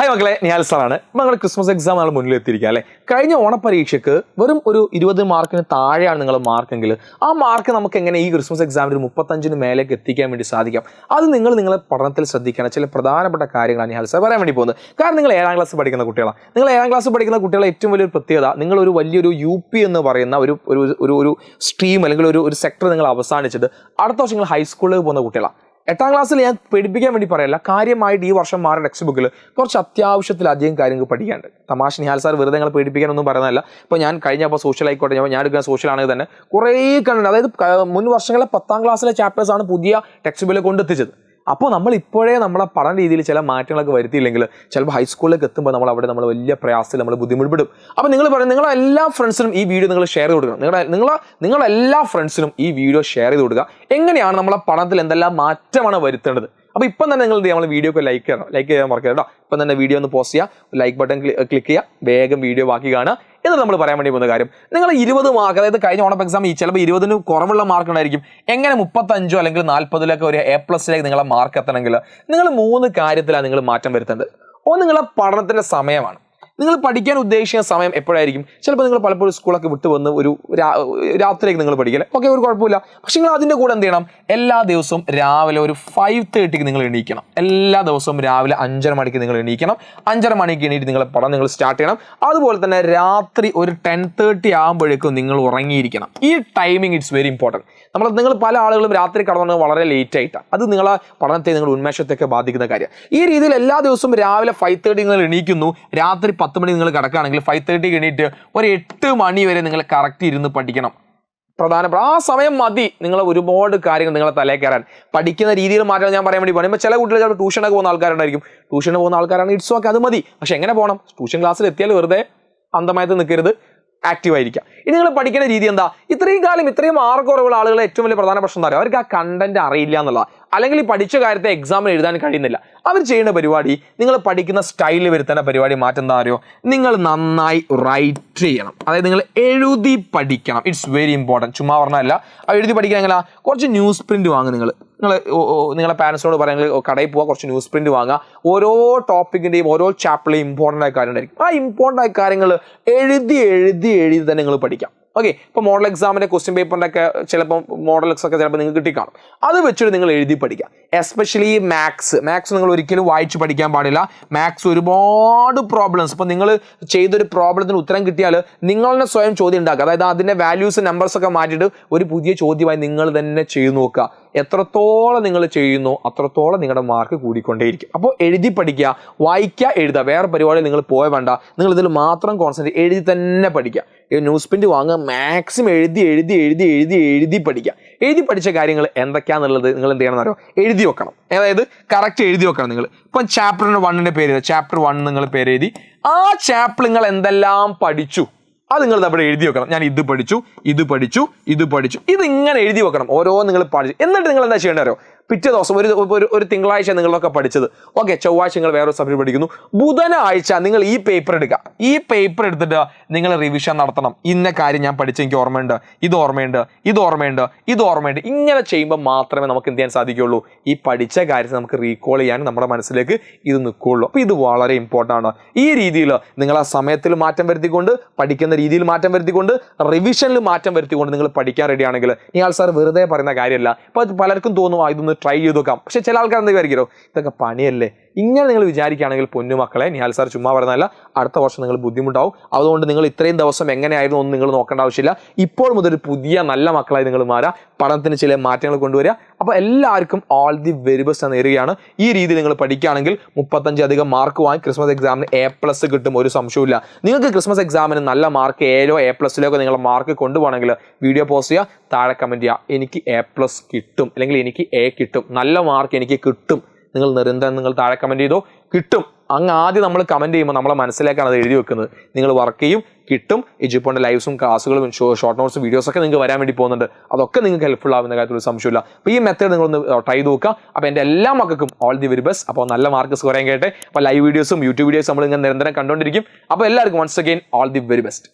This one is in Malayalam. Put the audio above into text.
ഹായ് മക്കളെ, നിഹാൽ സാറാണ്. നിങ്ങൾ ക്രിസ്മസ് എക്സാം നമ്മൾ മുന്നിലെത്തിയിരിക്കുക അല്ലേ? കഴിഞ്ഞ ഓണപരീക്ഷയ്ക്ക് വെറും ഒരു 20 മാർക്കിന് താഴെയാണ് നിങ്ങൾ മാർക്കെങ്കിൽ ആ മാർക്ക് നമുക്ക് എങ്ങനെ ഈ ക്രിസ്മസ് എക്സാമിൽ 35 മേലേക്ക് എത്തിക്കാൻ വേണ്ടി സാധിക്കാം? അത് നിങ്ങളെ പഠനത്തിൽ ശ്രദ്ധിക്കണം. ചില പ്രധാനപ്പെട്ട കാര്യങ്ങളാണ് നിഹാൽ സാർ പറയാൻ വേണ്ടി പോകുന്നത്. കാരണം നിങ്ങൾ 7ാം ക്ലാസ് പഠിക്കുന്ന കുട്ടികളാണ്. നിങ്ങൾ 7ാം ക്ലാസ് പഠിക്കുന്ന കുട്ടികളെ ഏറ്റവും വലിയൊരു പ്രത്യേകത, നിങ്ങളൊരു വലിയൊരു UP എന്ന് പറയുന്ന ഒരു സ്ട്രീം അല്ലെങ്കിൽ ഒരു സെക്ടർ നിങ്ങൾ അവസാനിച്ചിട്ട് അടുത്ത വർഷം നിങ്ങൾ ഹൈസ്കൂളിലേക്ക് പോകുന്ന കുട്ടികളാണ്. 8ാം ക്ലാസ്സിൽ ഞാൻ പഠിപ്പിക്കാൻ വേണ്ടി പറയല്ല, കാര്യമായിട്ട് ഈ വർഷം മാറിയ ടെക്സ്റ്റ് ബുക്കിൽ കുറച്ച് അത്യാവശ്യത്തിലധികം കാര്യങ്ങൾ പഠിക്കാനുണ്ട്. തമാശ നിഹാൽ സാർ വെറുതെ നിങ്ങൾ പഠിപ്പിക്കാനൊന്നും പറയുന്നതല്ല. ഇപ്പോൾ ഞാൻ കഴിഞ്ഞപ്പോൾ സോഷ്യൽ ആയിക്കോട്ടെ, ഞാൻ എടുക്കുന്ന സോഷ്യൽ ആണെങ്കിൽ തന്നെ കുറേ കണ്ടുണ്ട്. അതായത് മുൻ വർഷങ്ങളിലെ 10ാം ക്ലാസ്സിലെ ചാപ്റ്റേഴ്സാണ് പുതിയ ടെക്സ്റ്റ് ബുക്കിൽ കൊണ്ടെത്തിച്ചത്. അപ്പോൾ നമ്മൾ ഇപ്പോഴേ നമ്മളെ പഠന രീതിയിൽ ചില മാറ്റങ്ങളൊക്കെ വരുത്തിയില്ലെങ്കിൽ ചിലപ്പോൾ ഹൈസ്കൂളിലേക്ക് എത്തുമ്പോൾ നമ്മൾ വലിയ പ്രയാസത്തിൽ നമ്മൾ ബുദ്ധിമുട്ടും. അപ്പോൾ നിങ്ങൾ പറയും, നിങ്ങളെ എല്ലാ ഫ്രണ്ട്സിനും ഈ വീഡിയോ നിങ്ങൾ ഷെയർ ചെയ്ത് കൊടുക്കണം. നിങ്ങളെല്ലാ ഫ്രണ്ട്സിനും ഈ വീഡിയോ ഷെയർ ചെയ്ത് കൊടുക്കുക. എങ്ങനെയാണ് നമ്മളെ പഠനത്തിൽ എന്തെല്ലാം മാറ്റമാണ് വരുത്തേണ്ടത്? അപ്പോൾ ഇപ്പം തന്നെ നിങ്ങൾ നമ്മൾ വീഡിയോക്ക് ലൈക്ക് ചെയ്യാൻ മറക്കരുത് കേട്ടോ. ഇപ്പം തന്നെ വീഡിയോ ഒന്ന് പോസ്റ്റ് ചെയ്യുക, ലൈക്ക് ബട്ടൺ ക്ലിക്ക് ചെയ്യുക, വേഗം വീഡിയോ ബാക്കി കാണുക. എന്നിട്ട് നമ്മൾ പറയാൻ വേണ്ടി പോകുന്ന കാര്യം, നിങ്ങൾ 20 മാർക്ക്, അതായത് കഴിഞ്ഞ ഓണം എക്സാം ചിലപ്പോൾ 20ന് കുറവുള്ള മാർക്ക് ഉണ്ടായിരിക്കും. എങ്ങനെ 35 അല്ലെങ്കിൽ 40 ഒരു A+ നിങ്ങളെ മാർക്ക് എത്തണമെങ്കിൽ നിങ്ങൾ 3 കാര്യത്തിലാണ് നിങ്ങൾ മാറ്റം വരുത്തേണ്ടത്. ഒന്ന്, നിങ്ങളെ പഠനത്തിൻ്റെ സമയമാണ്. നിങ്ങൾ പഠിക്കാൻ ഉദ്ദേശിക്കുന്ന സമയം എപ്പോഴായിരിക്കും? ചിലപ്പോൾ നിങ്ങൾ പലപ്പോഴും സ്കൂളൊക്കെ വിട്ട് വന്ന് ഒരു രാത്രിയിലേക്ക് നിങ്ങൾ പഠിക്കില്ലേ, ഓക്കെ, ഒരു കുഴപ്പമില്ല. പക്ഷെ നിങ്ങൾ അതിൻ്റെ കൂടെ എന്ത് ചെയ്യണം? എല്ലാ ദിവസവും രാവിലെ ഒരു 5:30 നിങ്ങൾ എണീക്കണം. എല്ലാ ദിവസവും രാവിലെ 5:30 മണിക്ക് നിങ്ങൾ എണീക്കണം. 5:30 മണിക്ക് എണീറ്റ് നിങ്ങളെ പഠനം നിങ്ങൾ സ്റ്റാർട്ട് ചെയ്യണം. അതുപോലെ തന്നെ രാത്രി ഒരു 10:30 ആകുമ്പോഴേക്കും നിങ്ങൾ ഉറങ്ങിയിരിക്കണം. ഈ ടൈമിങ് ഇറ്റ്സ് വെരി ഇമ്പോർട്ടൻറ്റ്. നിങ്ങൾ പല ആളുകളും രാത്രി കടന്നു വളരെ ലേറ്റ് ആയിട്ടാണ്. അത് നിങ്ങളെ പഠനത്തെ, നിങ്ങളുടെ ഉന്മേഷത്തെയൊക്കെ ബാധിക്കുന്ന കാര്യം. ഈ രീതിയിൽ എല്ലാ ദിവസവും രാവിലെ 5:30 നിങ്ങൾ എണീക്കുന്നു, രാത്രി 10 മണി നിങ്ങൾ കിടക്കുകയാണെങ്കിൽ 5:30 എണീറ്റ് ഒരു 8 മണി വരെ നിങ്ങൾ കറക്റ്റ് ഇരുന്ന് പഠിക്കണം. പ്രധാനപ്പെട്ട ആ സമയം മതി നിങ്ങൾ ഒരുപാട് കാര്യങ്ങൾ നിങ്ങളെ തലേ കയറാൻ. പഠിക്കുന്ന രീതിയിൽ മാറ്റാൻ ഞാൻ പറയാൻ വേണ്ടി പോകും. ഇപ്പോൾ ചില കുട്ടികൾ ചിലപ്പോൾ ട്യൂഷനൊക്കെ പോകുന്ന ആൾക്കാരുണ്ടായിരിക്കും. ട്യൂഷന് പോകുന്ന ആൾക്കാരാണ്, ഇറ്റ്സ് ഓക്കെ, അത് മതി. പക്ഷെ എങ്ങനെ പോകണം? ട്യൂഷൻ ക്ലാസ്സിൽ എത്തിയാൽ വെറുതെ അന്ധമായിട്ട് നിൽക്കരുത്, ആക്റ്റീവ് ആയിരിക്കാം. ഇനി നിങ്ങൾ പഠിക്കുന്ന രീതി എന്താ? ഇത്രയും മാർക്ക് കുറവുള്ള ആളുകളെ ഏറ്റവും വലിയ പ്രധാന പ്രശ്നം എന്താ പറയുക? അവർക്ക് ആ കണ്ടന്റ് അറിയില്ല എന്നുള്ളതാണ്. അല്ലെങ്കിൽ ഈ പഠിച്ച കാര്യത്തെ എക്സാമിന് എഴുതാൻ കഴിയുന്നില്ല. അവർ ചെയ്യുന്ന പരിപാടി, നിങ്ങൾ പഠിക്കുന്ന സ്റ്റൈലിൽ വരുത്തേണ്ട പരിപാടി മാറ്റം എന്താ അറിയോ? നിങ്ങൾ നന്നായി റൈറ്റ് ചെയ്യണം. അതായത് നിങ്ങൾ എഴുതി പഠിക്കണം. It's very important. ചുമ്മാ പറഞ്ഞല്ല. ആ എഴുതി പഠിക്കാൻ എങ്ങനെയാ? കുറച്ച് ന്യൂസ് പ്രിന്റ് വാങ്ങുക. നിങ്ങളെ പാരൻസിനോട് പറയുന്നത് കടയിൽ പോവുക, കുറച്ച് ന്യൂസ് പ്രിന്റ് വാങ്ങുക. ഓരോ ടോപ്പിക്കിൻ്റെയും ഓരോ ചാപ്റ്ററിലെയും ഇമ്പോർട്ടൻ്റ് ആയ കാര്യം ഉണ്ടായിരിക്കും. ആ ഇമ്പോർട്ടൻ്റ് ആയ കാര്യങ്ങൾ എഴുതി തന്നെ നിങ്ങൾ പഠിക്കാം. ഓക്കെ, ഇപ്പോൾ മോഡൽ എക്സാമിൻ്റെ ക്വസ്റ്റ്യൻ പേപ്പറിൻ്റെ ഒക്കെ ചിലപ്പോൾ മോഡൽസ് ഒക്കെ ചിലപ്പോൾ നിങ്ങൾക്ക് കിട്ടിക്കാണും. അത് വെച്ചിട്ട് നിങ്ങൾ എഴുതി പഠിക്കുക. എസ്പെഷ്യലി മാത്സ് നിങ്ങൾ ഒരിക്കലും വായിച്ച് പഠിക്കാൻ പാടില്ല. മാത്സ് ഒരുപാട് പ്രോബ്ലംസ്, ഇപ്പോൾ നിങ്ങൾ ചെയ്തൊരു പ്രോബ്ലത്തിന് ഉത്തരം കിട്ടിയാൽ നിങ്ങൾ തന്നെ സ്വയം ചോദ്യം ഉണ്ടാക്കുക. അതായത് അതിൻ്റെ വാല്യൂസ് നമ്പേഴ്സൊക്കെ മാറ്റിയിട്ട് ഒരു പുതിയ ചോദ്യമായി നിങ്ങൾ തന്നെ ചെയ്തു നോക്കുക. എത്രത്തോളം നിങ്ങൾ ചെയ്യുന്നു അത്രത്തോളം നിങ്ങളുടെ മാർക്ക് കൂടിക്കൊണ്ടേയിരിക്കും. അപ്പോൾ എഴുതി പഠിക്കുക, വായിക്കുക, എഴുതുക. വേറെ പരിപാടി നിങ്ങൾ പോയ വേണ്ട. നിങ്ങൾ ഇതിൽ മാത്രം കോൺസെൻട്രേറ്റ്, എഴുതി തന്നെ പഠിക്കുക. ന്യൂസ് പ്രിന്റ് വാങ്ങുക, മാക്സിമം എഴുതി പഠിക്കുക. എഴുതി പഠിച്ച കാര്യങ്ങൾ എന്തൊക്കെയാണെന്നുള്ളത് നിങ്ങൾ എന്ത് ചെയ്യണം എന്നറിയോ? എഴുതി വെക്കണം. അതായത് കറക്റ്റ് എഴുതി വെക്കണം. നിങ്ങൾ ഇപ്പം ചാപ്റ്റർ 1ന്റെ പേര് എഴുതുക. ചാപ്റ്റർ 1 നിങ്ങൾ പേര് എഴുതി ആ ചാപ്റ്റർ നിങ്ങൾ എന്തെല്ലാം പഠിച്ചു അത് നിങ്ങൾ അവിടെ എഴുതി വെക്കണം. ഞാൻ ഇത് പഠിച്ചു. ഇതിങ്ങനെ എഴുതി വെക്കണം. ഓരോ നിങ്ങൾ പഠിച്ചു. എന്നിട്ട് നിങ്ങൾ എന്താ ചെയ്യേണ്ടതോ? പിറ്റേ ദിവസം ഒരു തിങ്കളാഴ്ച നിങ്ങളൊക്കെ പഠിച്ചത്, ഓക്കെ, ചൊവ്വാഴ്ച നിങ്ങൾ വേറൊരു സബ്ജക്ട് പഠിക്കുന്നു, ബുധനാഴ്ച നിങ്ങൾ ഈ പേപ്പർ എടുക്കുക. ഈ പേപ്പർ എടുത്തിട്ട് നിങ്ങൾ റിവിഷൻ നടത്തണം. ഇന്ന കാര്യം ഞാൻ പഠിച്ച, എനിക്ക് ഓർമ്മയുണ്ട്, ഇത് ഓർമ്മയുണ്ട്. ഇങ്ങനെ ചെയ്യുമ്പോൾ മാത്രമേ നമുക്ക് എന്ത് ചെയ്യാൻ സാധിക്കുകയുള്ളൂ? ഈ പഠിച്ച കാര്യത്തെ നമുക്ക് റീകോൾ ചെയ്യാൻ നമ്മുടെ മനസ്സിലേക്ക് ഇത് നിൽക്കുകയുള്ളൂ. അപ്പോൾ ഇത് വളരെ ഇമ്പോർട്ടൻ്റ് ആണ്. ഈ രീതിയിൽ നിങ്ങൾ ആ സമയത്തിൽ മാറ്റം വരുത്തിക്കൊണ്ട്, പഠിക്കുന്ന രീതിയിൽ മാറ്റം വരുത്തിക്കൊണ്ട്, റിവിഷനിൽ മാറ്റം വരുത്തിക്കൊണ്ട് നിങ്ങൾ പഠിക്കാൻ റെഡിയാണെങ്കിൽ, നിഹാൽ സാർ വെറുതെ പറയുന്ന കാര്യമല്ല. അപ്പോൾ പലർക്കും തോന്നും ഇതൊന്ന് ട്രൈ ചെയ്ത് നോക്കാം. പക്ഷെ ചില ആൾക്കാർ എന്താ വിചാരിക്കോ, ഇതൊക്കെ പണിയല്ലേ? ഇങ്ങനെ നിങ്ങൾ വിചാരിക്കുകയാണെങ്കിൽ പൊന്നുമക്കളെ, നിഹാൽ സാർ ചുമ്മാ പറയുന്നതല്ല, അടുത്ത വർഷം നിങ്ങൾ ബുദ്ധിമുട്ടാവും. അതുകൊണ്ട് നിങ്ങൾ ഇത്രയും ദിവസം എങ്ങനെയായിരുന്നു ഒന്നും നിങ്ങൾ നോക്കേണ്ട ആവശ്യമില്ല. ഇപ്പോൾ മുതൽ പുതിയ നല്ല മക്കളായി നിങ്ങൾ മാറുക, പഠനത്തിന് ചില മാറ്റങ്ങൾ കൊണ്ടുവരിക. അപ്പോൾ എല്ലാവർക്കും ഓൾ ദി വെരി ബെസ്റ്റ് എന്ന് നേരുകയാണ്. ഈ രീതിയിൽ നിങ്ങൾ പഠിക്കുകയാണെങ്കിൽ 35 അധികം മാർക്ക് വാങ്ങി ക്രിസ്മസ് എക്സാമിന് A+ കിട്ടും, ഒരു സംശയമില്ല. നിങ്ങൾക്ക് ക്രിസ്മസ് എക്സാമിന് നല്ല മാർക്ക് A+ലോ നിങ്ങളുടെ മാർക്ക് കൊണ്ടുപോകണമെങ്കിൽ വീഡിയോ പോസ്റ്റ് ചെയ്യുക, താഴെ കമൻറ്റ് ചെയ്യുക, എനിക്ക് A+ കിട്ടും, അല്ലെങ്കിൽ എനിക്ക് A കിട്ടും, നല്ല മാർക്ക് എനിക്ക് കിട്ടും. നിങ്ങൾ നിങ്ങൾ താഴെ കമൻറ്റ് ചെയ്തോ, കിട്ടും. ആദ്യം നമ്മൾ കമൻറ്റ് ചെയ്യുമ്പോൾ നമ്മളെ മനസ്സിലേക്കാണ് അത് എഴുതി വെക്കുന്നത്. നിങ്ങൾ വർക്ക് ചെയ്യും, കിട്ടും. എജുപോണിൻ്റെ ലൈവ്സും ക്ലാസ്സുകളും ഷോർട്ട് നോട്ട്സും വീഡിയോസൊക്കെ നിങ്ങൾക്ക് വരാൻ വേണ്ടി പോകുന്നുണ്ട്. അതൊക്കെ നിങ്ങൾക്ക് ഹെൽപ്ഫുൾ ആവുന്ന കാര്യത്തിൽ ഒരു സംശയമില്ല. അപ്പോൾ ഈ മെത്തേഡ് നിങ്ങളൊന്ന് ട്രൈ ചെയ്ത് നോക്കുക. അപ്പോൾ എൻ്റെ എല്ലാ മക്കൾക്കും ഓൾ ദി വെരി ബെസ്റ്റ്. അപ്പോൾ നല്ല മാർക്ക് സ്കോർ ചെയ്യാൻ കേട്ടെ. അപ്പോൾ ലൈവ് വീഡിയോസും യൂട്യൂബ് വീഡിയോസും നമ്മൾ ഇങ്ങനെ നിരന്തരം കണ്ടുകൊണ്ടിരിക്കും. അപ്പോൾ എല്ലാവർക്കും once again all the very best.